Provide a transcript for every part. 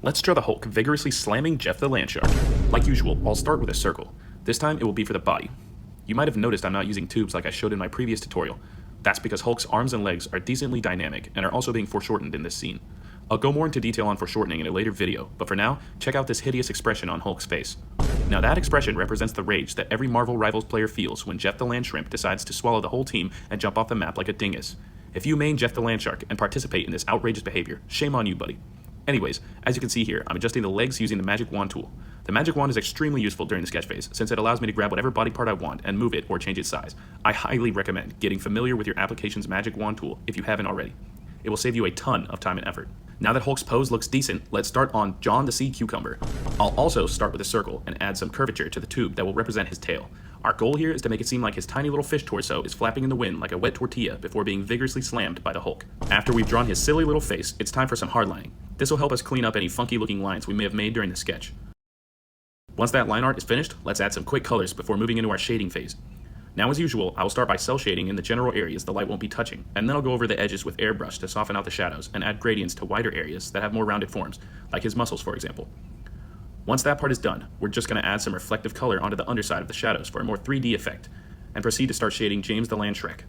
Let's draw the Hulk vigorously slamming Jeff the Landshark. Like usual, I'll start with a circle. This time it will be for the body. You might have noticed I'm not using tubes like I showed in my previous tutorial. That's because Hulk's arms and legs are decently dynamic and are also being foreshortened in this scene. I'll go more into detail on foreshortening in a later video, but for now, check out this hideous expression on Hulk's face. Now that expression represents the rage that every Marvel Rivals player feels when Jeff the Land Shrimp decides to swallow the whole team and jump off the map like a dingus. If you main Jeff the Landshark and participate in this outrageous behavior, shame on you, buddy. Anyways, as you can see here, I'm adjusting the legs using the Magic Wand tool. The Magic Wand is extremely useful during the sketch phase, since it allows me to grab whatever body part I want and move it or change its size. I highly recommend getting familiar with your application's Magic Wand tool if you haven't already. It will save you a ton of time and effort. Now that Hulk's pose looks decent, let's start on John the Sea Cucumber. I'll also start with a circle and add some curvature to the tube that will represent his tail. Our goal here is to make it seem like his tiny little fish torso is flapping in the wind like a wet tortilla before being vigorously slammed by the Hulk. After we've drawn his silly little face, it's time for some hardlining. This will help us clean up any funky looking lines we may have made during the sketch. Once that line art is finished, let's add some quick colors before moving into our shading phase. Now as usual, I will start by cell shading in the general areas the light won't be touching, and then I'll go over the edges with airbrush to soften out the shadows and add gradients to wider areas that have more rounded forms, like his muscles for example. Once that part is done, we're just going to add some reflective color onto the underside of the shadows for a more 3D effect, and proceed to start shading James the Land Shrek.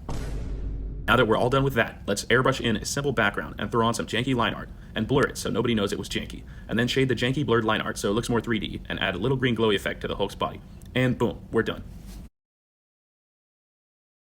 Now that we're all done with that, let's airbrush in a simple background and throw on some janky line art, and blur it so nobody knows it was janky, and then shade the janky blurred line art so it looks more 3D, and add a little green glowy effect to the Hulk's body. And boom, we're done.